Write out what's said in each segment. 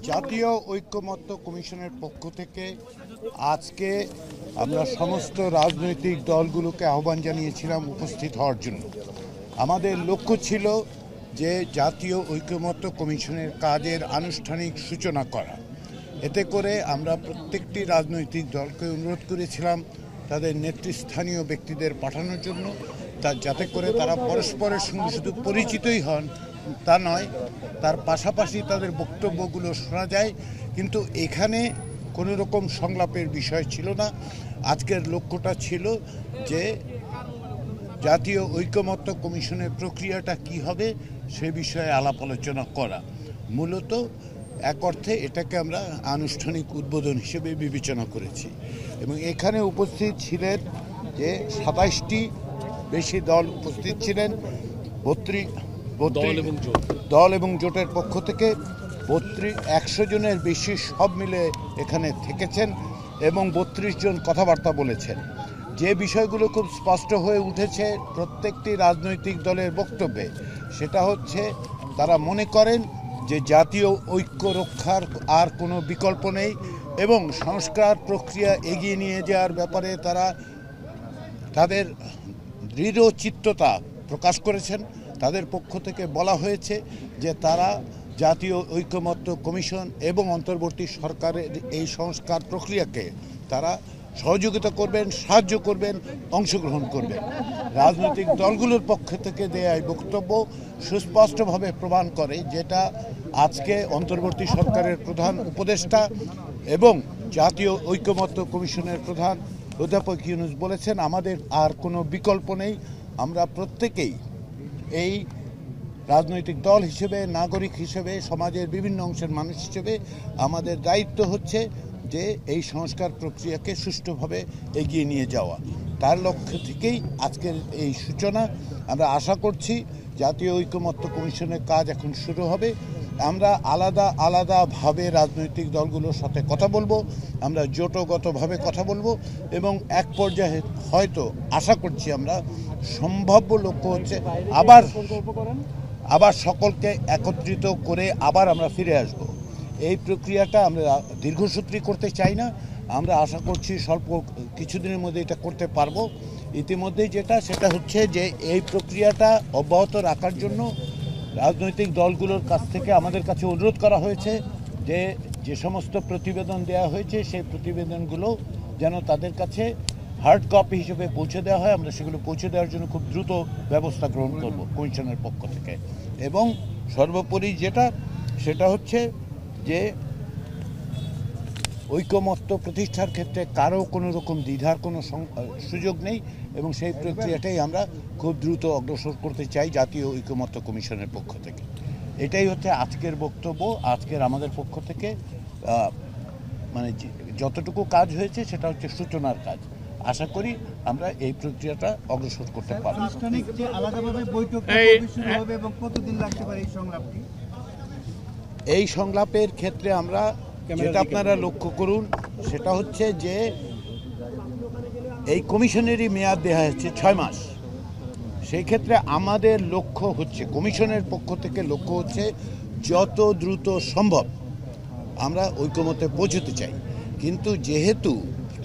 জাতীয় ঐক্যমত্য কমিশনের পক্ষ থেকে আজকে আমরা সমস্ত রাজনৈতিক দলগুলোকে আহ্বান জানিয়েছিলাম উপস্থিত হওয়ার জন্য। আমাদের লক্ষ্য ছিল যে জাতীয় ঐক্যমত্য কমিশনের কাজের আনুষ্ঠানিক সূচনা করা। এতে করে আমরা প্রত্যেকটি রাজনৈতিক দলকে অনুরোধ করেছিলাম তাদের নেতৃস্থানীয় ব্যক্তিদের পাঠানোর জন্য, যাতে করে তারা পরস্পরের সঙ্গে শুধু পরিচিতই হন তা নয়, তার পাশাপাশি তাদের বক্তব্যগুলো শোনা যায়। কিন্তু এখানে কোনো রকম সংলাপের বিষয় ছিল না। আজকের লক্ষ্যটা ছিল যে জাতীয় ঐক্যমত্য কমিশনের প্রক্রিয়াটা কি হবে সে বিষয়ে আলাপ আলোচনা করা। মূলত এক অর্থে এটাকে আমরা আনুষ্ঠানিক উদ্বোধন হিসেবে বিবেচনা করেছি। এবং এখানে উপস্থিত ছিলেন যে 27টি বেশি দল উপস্থিত ছিলেন, 32 দল এবং জোটের পক্ষ থেকে 100 জনের বেশি সব মিলে এখানে থেকেছেন এবং 32 জন কথাবার্তা বলেছেন। যে বিষয়গুলো খুব স্পষ্ট হয়ে উঠেছে প্রত্যেকটি রাজনৈতিক দলের বক্তব্যে, সেটা হচ্ছে তারা মনে করেন যে জাতীয় ঐক্য রক্ষার আর কোনো বিকল্প নেই এবং সংস্কার প্রক্রিয়া এগিয়ে নিয়ে যাওয়ার ব্যাপারে তারা তাদের দৃঢ় চিত্ততা প্রকাশ করেছেন। তাদের পক্ষ থেকে বলা হয়েছে যে তারা জাতীয় ঐক্যমত্য কমিশন এবং অন্তর্বর্তী সরকারের এই সংস্কার প্রক্রিয়াকে তারা সহযোগিতা করবেন, সাহায্য করবেন, অংশগ্রহণ করবেন। রাজনৈতিক দলগুলোর পক্ষ থেকে দেয়া এই বক্তব্য সুস্পষ্টভাবে প্রমাণ করে যেটা আজকে অন্তর্বর্তী সরকারের প্রধান উপদেষ্টা এবং জাতীয় ঐক্যমত্য কমিশনের প্রধান অধ্যাপক ইউনূস বলেছেন, আমাদের আর কোনো বিকল্প নেই। আমরা প্রত্যেকেই এই রাজনৈতিক দল হিসেবে, নাগরিক হিসেবে, সমাজের বিভিন্ন অংশের মানুষ হিসেবে আমাদের দায়িত্ব হচ্ছে যে এই সংস্কার প্রক্রিয়াকে সুষ্ঠুভাবে এগিয়ে নিয়ে যাওয়া। তার লক্ষ্য থেকেই আজকের এই সূচনা। আমরা আশা করছি জাতীয় ঐক্যমত্য কমিশনের কাজ এখন শুরু হবে। আমরা আলাদা আলাদাভাবে রাজনৈতিক দলগুলোর সাথে কথা বলবো, আমরা জোটগতভাবে কথা বলবো এবং এক পর্যায়ে হয়তো আশা করছি আমরা সম্ভাব্য লক্ষ্য হচ্ছে আবার সকলকে একত্রিত করে আবার আমরা ফিরে আসব। এই প্রক্রিয়াটা আমরা দীর্ঘসূত্রী করতে চাই না। আমরা আশা করছি স্বল্প কিছুদিনের মধ্যে এটা করতে পারবো। ইতিমধ্যেই সেটা হচ্ছে যে এই প্রক্রিয়াটা অব্যাহত রাখার জন্য রাজনৈতিক দলগুলোর কাছ থেকে আমাদের কাছে অনুরোধ করা হয়েছে যে সমস্ত প্রতিবেদন দেওয়া হয়েছে সেই প্রতিবেদনগুলো যেন তাদের কাছে হার্ড কপি হিসেবে পৌঁছে দেওয়া হয়। আমরা সেগুলো পৌঁছে দেওয়ার জন্য খুব দ্রুত ব্যবস্থা গ্রহণ করব কমিশনের পক্ষ থেকে। এবং সর্বোপরি সেটা হচ্ছে যে ঐক্যমত্য প্রতিষ্ঠার ক্ষেত্রে কারো কোনো রকম দ্বিধার কোনো সুযোগ নেই এবং সেই প্রক্রিয়াটাই আমরা খুব দ্রুত অগ্রসর করতে চাই জাতীয় ঐক্যমত্য কমিশনের পক্ষ থেকে। এটাই হচ্ছে আজকের বক্তব্য। আজকের আমাদের পক্ষ থেকে মানে যতটুকু কাজ হয়েছে সেটা হচ্ছে সূচনার কাজ। আশা করি আমরা এই প্রক্রিয়াটা অগ্রসর করতে পারব। এই সংলাপের ক্ষেত্রে আমরা যেটা আপনারা লক্ষ্য করুন সেটা হচ্ছে যে এই কমিশনেরই মেয়াদ দেওয়া হচ্ছে 6 মাস। সেই ক্ষেত্রে আমাদের লক্ষ্য হচ্ছে, কমিশনের পক্ষ থেকে লক্ষ্য হচ্ছে যত দ্রুত সম্ভব আমরা ঐক্যমত্যে পৌঁছতে চাই। কিন্তু যেহেতু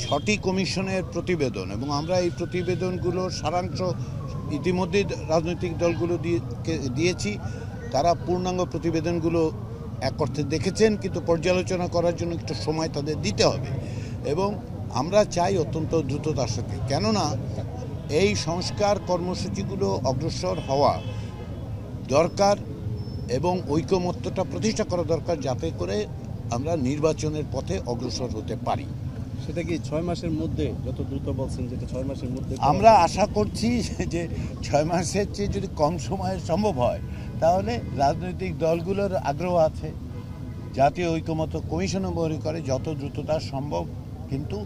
6টি কমিশনের প্রতিবেদন এবং আমরা এই প্রতিবেদনগুলোর সারাংশ ইতিমধ্যেই রাজনৈতিক দলগুলো দিয়েছি, তারা পূর্ণাঙ্গ প্রতিবেদনগুলো এক অর্থে দেখেছেন, কিন্তু পর্যালোচনা করার জন্য একটু সময় তাদের দিতে হবে এবং আমরা চাই অত্যন্ত দ্রুততার সাথে, কেননা এই সংস্কার কর্মসূচিগুলো অগ্রসর হওয়া দরকার এবং ঐক্যমত্যটা প্রতিষ্ঠা করা দরকার যাতে করে আমরা নির্বাচনের পথে অগ্রসর হতে পারি। সেটা কি 6 মাসের মধ্যে, যত দ্রুত বলছেন যেটা 6 মাসের মধ্যে? আমরা আশা করছি যে 6 মাসের চেয়ে যদি কম সময়ে সম্ভব হয় তাহলে রাজনৈতিক দলগুলোর আগ্রহ আছে, জাতীয় ঐক্যমত্য কমিশনও মনে করে যত দ্রুততা সম্ভব। কিন্তু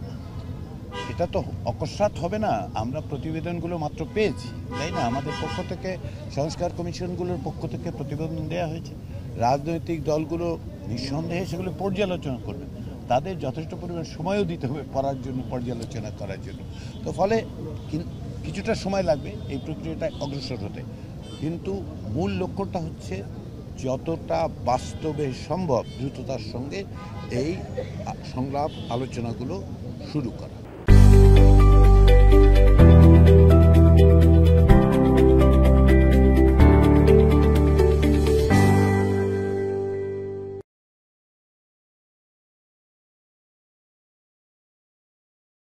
এটা তো অকস্মাৎ হবে না। আমরা প্রতিবেদনগুলো মাত্র পেয়েছি, তাই না? আমাদের পক্ষ থেকে সংস্কার কমিশনগুলোর পক্ষ থেকে প্রতিবেদন দেওয়া হয়েছে। রাজনৈতিক দলগুলো নিঃসন্দেহে সেগুলো পর্যালোচনা করবে, তাদের যথেষ্ট পরিমাণ সময়ও দিতে হবে পড়ার জন্য, পর্যালোচনা করার জন্য। তো ফলে কিছুটা সময় লাগবে এই প্রক্রিয়াটা অগ্রসর হতে, কিন্তু মূল লক্ষ্যটা হচ্ছে যতটা বাস্তবে সম্ভব দ্রুততার সঙ্গে এই সংলাপ আলোচনাগুলো শুরু করা।